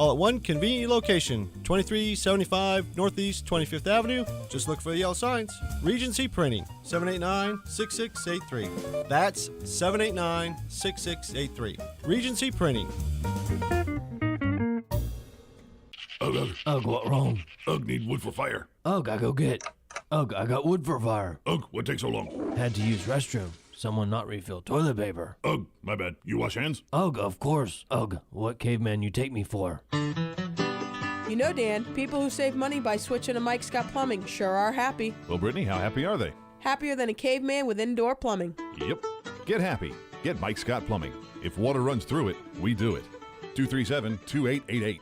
all at one convenient location, 2375 Northeast 25th Avenue. Just look for the yellow signs. Regency Printing, 789-6683. That's 789-6683. Regency Printing. Ugh, what wrong? Ugh, need wood for fire. Ugh, I go get. Ugh, I got wood for fire. Ugh, what takes so long? Had to use restroom. Someone not refill toilet paper. Ugh, my bad. You wash hands? Ugh, of course. Ugh, what caveman you take me for? You know, Dan, people who save money by switching to Mike Scott Plumbing sure are happy. Well, Brittany, how happy are they? Happier than a caveman with indoor plumbing. Yep. Get happy. Get Mike Scott Plumbing. If water runs through it, we do it. 237-2888.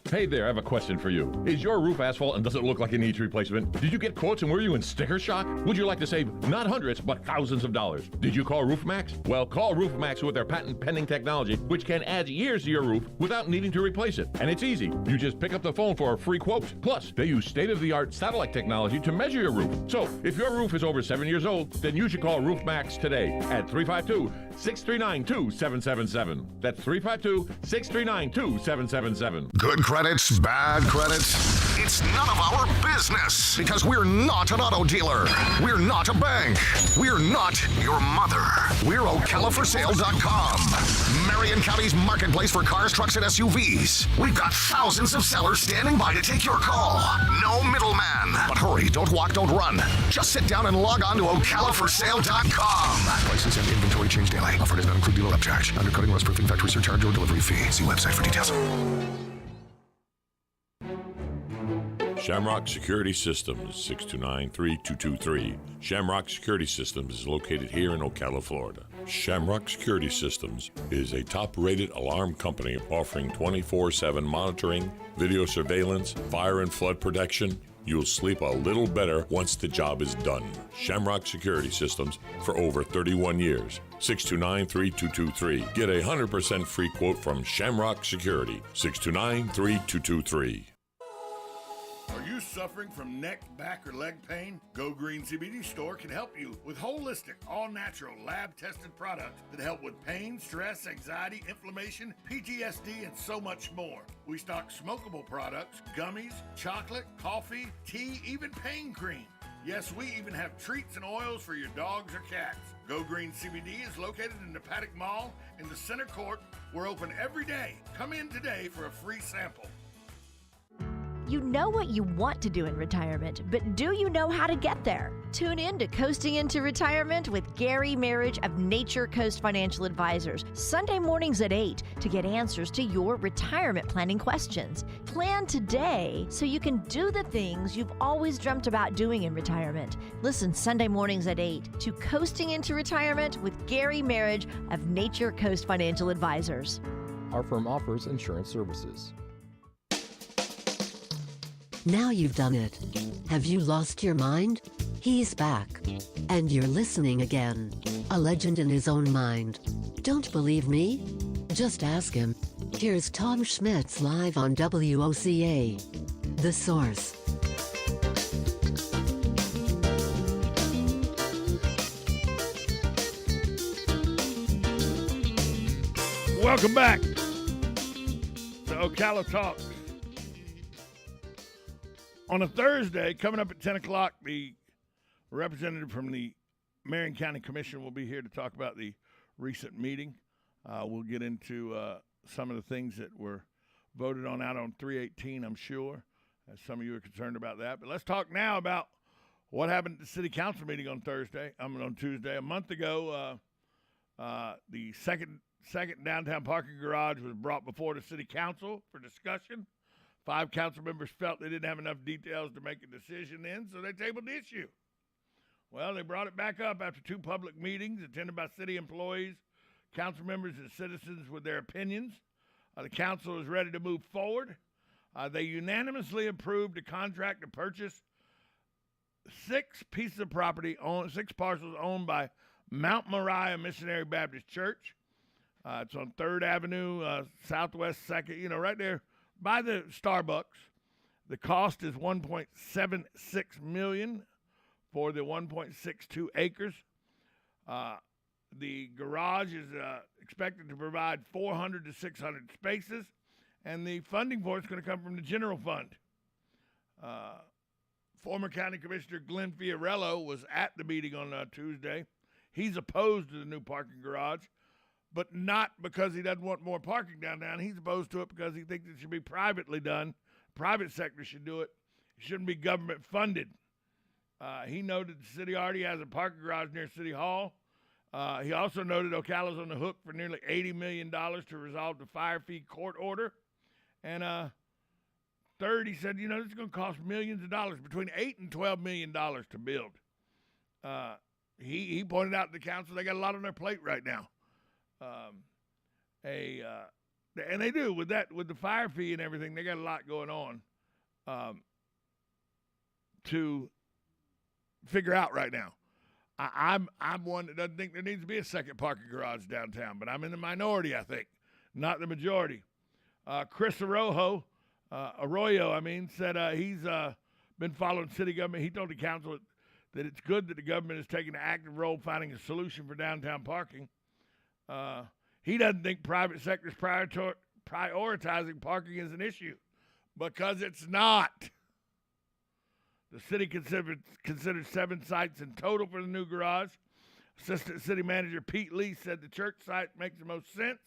Hey there, I have a question for you. Is your roof asphalt and does it look like it needs replacement? Did you get quotes and were you in sticker shock? Would you like to save not hundreds, but thousands of dollars? Did you call RoofMax? Well, call RoofMax with their patent-pending technology, which can add years to your roof without needing to replace it. And it's easy. You just pick up the phone for a free quote. Plus, they use state-of-the-art satellite technology to measure your roof. So, if your roof is over 7 years old, then you should call RoofMax today at 352-639-2777. That's 352-639-2777. Good credits, bad credits. It's none of our business because we're not an auto dealer. We're not a bank. We're not your mother. We're OcalaForSale.com. Marion County's marketplace for cars, trucks, and SUVs. We've got thousands of sellers standing by to take your call. No middleman. But hurry, don't walk, don't run. Just sit down and log on to OcalaForSale.com. Prices and inventory change daily. Offer does not include dealer upcharge. Undercutting, rust-proofing, factory surcharge, or delivery fee. See website for details. Shamrock Security Systems, 629-3223. Shamrock Security Systems is located here in Ocala, Florida. Shamrock Security Systems is a top-rated alarm company offering 24/7 monitoring, video surveillance, fire and flood protection. You'll sleep a little better once the job is done. Shamrock Security Systems for over 31 years. 629-3223. Get a 100% free quote from Shamrock Security. 629-3223. Are you suffering from neck, back, or leg pain? Go Green CBD Store can help you with holistic, all-natural, lab-tested products that help with pain, stress, anxiety, inflammation, PTSD, and so much more. We stock smokable products, gummies, chocolate, coffee, tea, even pain cream. Yes, we even have treats and oils for your dogs or cats. Go Green CBD is located in the Paddock Mall in the center court. We're open every day. Come in today for a free sample. You know what you want to do in retirement, but do you know how to get there? Tune in to Coasting into Retirement with Gary Marriage of Nature Coast Financial Advisors, Sunday mornings at 8 to get answers to your retirement planning questions. Plan today so you can do the things you've always dreamt about doing in retirement. Listen Sunday mornings at 8 to Coasting into Retirement with Gary Marriage of Nature Coast Financial Advisors. Our firm offers insurance services. Now you've done it. Have you lost your mind? He's back. And you're listening again. A legend in his own mind. Don't believe me? Just ask him. Here's Tom Schmitz live on WOCA. The Source. Welcome back to Ocala Talks. On a Thursday, coming up at 10 o'clock, the representative from the Marion County Commission will be here to talk about the recent meeting. We'll get into some of the things that were voted on out on 318, I'm sure, as some of you are concerned about that. But let's talk now about what happened at the city council meeting on Tuesday. A month ago, the second downtown parking garage was brought before the city council for discussion. 5 council members felt they didn't have enough details to make a decision then, so they tabled the issue. Well, they brought it back up after 2 public meetings attended by city employees, council members, and citizens with their opinions. The council is ready to move forward. They unanimously approved a contract to purchase 6 pieces of property, 6 parcels owned by Mount Moriah Missionary Baptist Church. It's on 3rd Avenue, Southwest 2nd, right there by the Starbucks. The cost is $1.76 million for the 1.62 acres. The garage is expected to provide 400 to 600 spaces and the funding for it's going to come from the general fund. Former County Commissioner Glenn Fiorello was at the meeting on Tuesday. He's opposed to the new parking garage, but not because he doesn't want more parking downtown. He's opposed to it because he thinks it should be privately done. Private sector should do it. It shouldn't be government funded. He noted the city already has a parking garage near City Hall. He also noted Ocala's on the hook for nearly $80 million to resolve the fire fee court order. And third, he said, this is going to cost millions of dollars, between $8 and $12 million to build. He pointed out to the council they got a lot on their plate right now. And they do with the fire fee and everything. They got a lot going on to figure out right now. I'm one that doesn't think there needs to be a second parking garage downtown, but I'm in the minority, I think, not the majority. Chris Arroyo, said he's been following city government. He told the council that it's good that the government is taking an active role finding a solution for downtown parking. He doesn't think private sector's prioritizing parking is an issue because it's not. The city considered 7 sites in total for the new garage. Assistant City Manager Pete Lee said the church site makes the most sense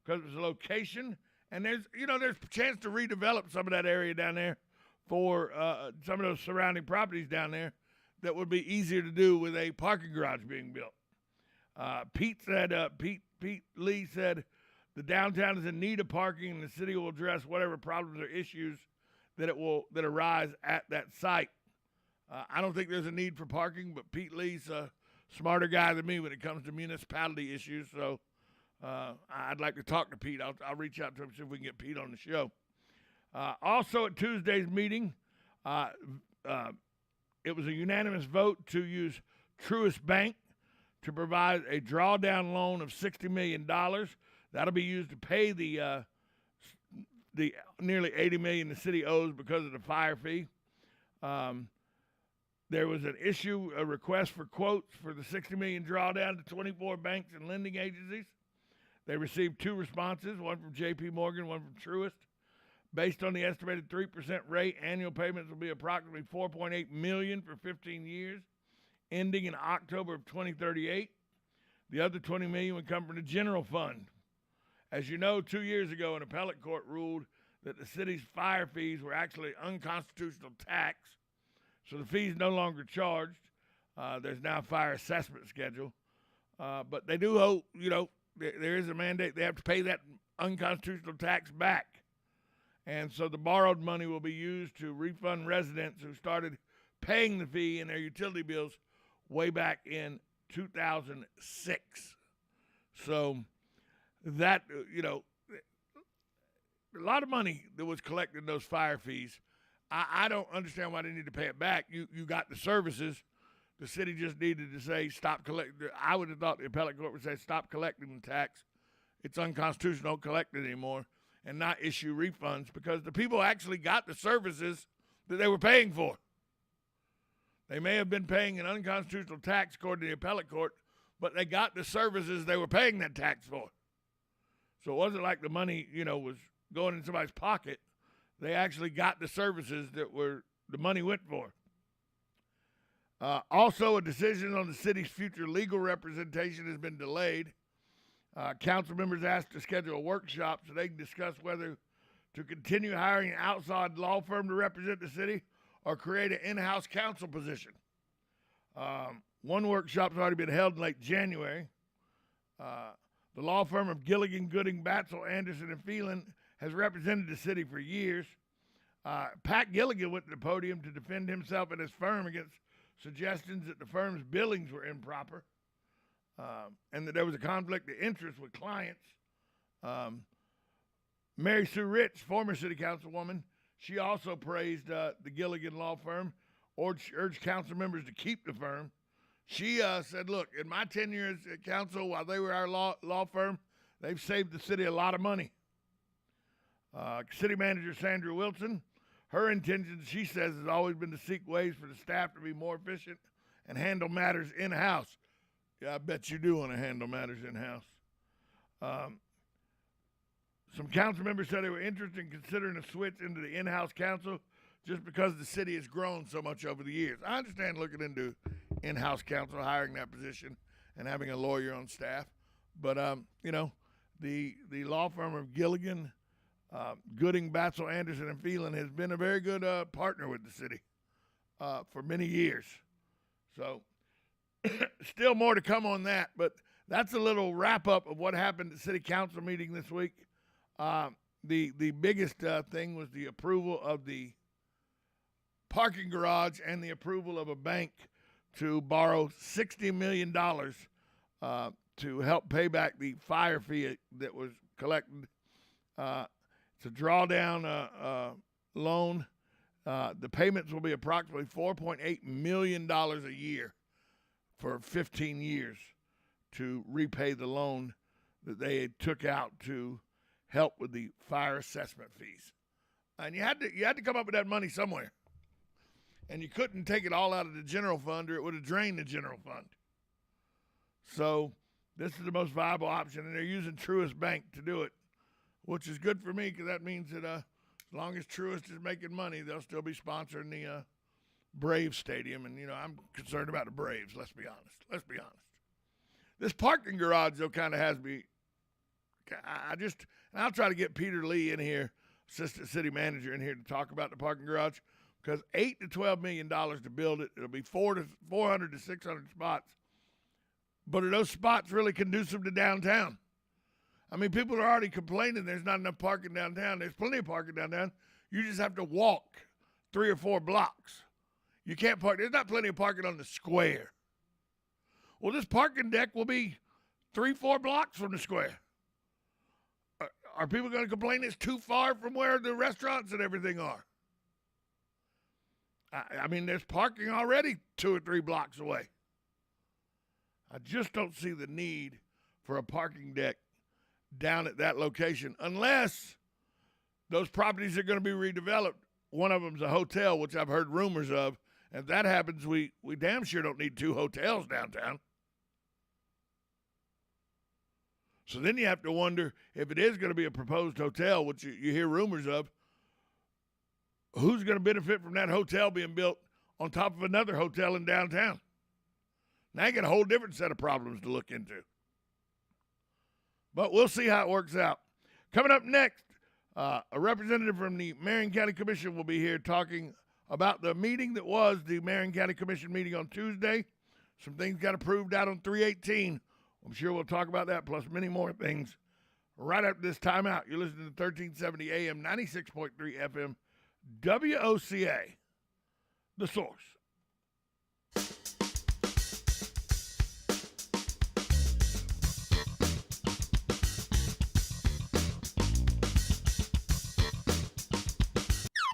because of its location, and there's a chance to redevelop some of that area down there for some of those surrounding properties down there that would be easier to do with a parking garage being built. Pete Lee said the downtown is in need of parking, and the city will address whatever problems or issues that arise at that site. I don't think there's a need for parking, but Pete Lee's a smarter guy than me when it comes to municipality issues, so I'd like to talk to Pete. I'll reach out to him, see if we can get Pete on the show. Also at Tuesday's meeting, it was a unanimous vote to use Truist Bank to provide a drawdown loan of $60 million. That'll be used to pay the nearly $80 million the city owes because of the fire fee. There was a request for quotes for the $60 million drawdown to 24 banks and lending agencies. They received 2 responses, one from J.P. Morgan, one from Truist. Based on the estimated 3% rate, annual payments will be approximately $4.8 million for 15 years, ending in October of 2038. The other $20 million would come from the general fund. As you know, 2 years ago, an appellate court ruled that the city's fire fees were actually unconstitutional tax, so the fee's no longer charged. There's now a fire assessment schedule. But they do hope, there is a mandate. They have to pay that unconstitutional tax back. And so the borrowed money will be used to refund residents who started paying the fee in their utility bills way back in 2006. So that, a lot of money that was collected in those fire fees. I don't understand why they need to pay it back. You got the services. The city just needed to say stop collecting. I would have thought the appellate court would say stop collecting the tax. It's unconstitutional, don't collect it anymore, and not issue refunds because the people actually got the services that they were paying for. They may have been paying an unconstitutional tax according to the appellate court, but they got the services they were paying that tax for. So it wasn't like the money, was going in somebody's pocket. They actually got the services that the money went for. Also, a decision on the city's future legal representation has been delayed. Council members asked to schedule a workshop so they can discuss whether to continue hiring an outside law firm to represent the city or create an in-house counsel position. One workshop's already been held in late January. The law firm of Gilligan, Gooding, Batzel, Anderson, and Phelan has represented the city for years. Pat Gilligan went to the podium to defend himself and his firm against suggestions that the firm's billings were improper and that there was a conflict of interest with clients. Mary Sue Rich, former city councilwoman, she also praised the Gilligan law firm, urged council members to keep the firm. She said, look, in my 10 years at council, while they were our law firm, they've saved the city a lot of money. City manager Sandra Wilson, her intention, she says, has always been to seek ways for the staff to be more efficient and handle matters in-house. Yeah, I bet you do want to handle matters in-house. Some council members said they were interested in considering a switch into the in-house council just because the city has grown so much over the years. I understand looking into in-house counsel, hiring that position, and having a lawyer on staff. But, the law firm of Gilligan, Gooding, Batzel, Anderson, and Phelan has been a very good partner with the city for many years. So still more to come on that, but that's a little wrap-up of what happened at city council meeting this week. The biggest thing was the approval of the parking garage and the approval of a bank to borrow $60 million to help pay back the fire fee that was collected. It's a drawdown loan. The payments will be approximately $4.8 million a year for 15 years to repay the loan that they took out to help with the fire assessment fees. And you had to come up with that money somewhere. And you couldn't take it all out of the general fund or it would have drained the general fund. So this is the most viable option, and they're using Truist Bank to do it, which is good for me because that means that as long as Truist is making money, they'll still be sponsoring the Braves Stadium. And, I'm concerned about the Braves, let's be honest. This parking garage, though, kind of has me. I'll try to get Peter Lee in here, assistant city manager, in here to talk about the parking garage. Because $8 to $12 million to build it, it'll be 400 to 600 spots. But are those spots really conducive to downtown? I mean, people are already complaining there's not enough parking downtown. There's plenty of parking downtown. You just have to walk 3 or 4 blocks. You can't park. There's not plenty of parking on the square. Well, this parking deck will be 3-4 blocks from the square. Are people going to complain it's too far from where the restaurants and everything are? I mean, there's parking already 2 or 3 blocks away. I just don't see the need for a parking deck down at that location unless those properties are going to be redeveloped. One of them's a hotel, which I've heard rumors of. And if that happens, we damn sure don't need 2 hotels downtown. So then you have to wonder if it is going to be a proposed hotel, which you hear rumors of, who's going to benefit from that hotel being built on top of another hotel in downtown? Now you got a whole different set of problems to look into. But we'll see how it works out. Coming up next, a representative from the Marion County Commission will be here talking about the meeting that was the Marion County Commission meeting on Tuesday. Some things got approved out on 318. I'm sure we'll talk about that, plus many more things. Right after this timeout, you're listening to 1370 AM, 96.3 FM, WOCA, The Source.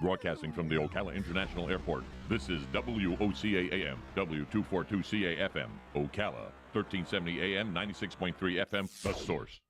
Broadcasting from the Ocala International Airport, this is WOCA AM, W242CA FM, Ocala, 1370 AM, 96.3 FM, The Source.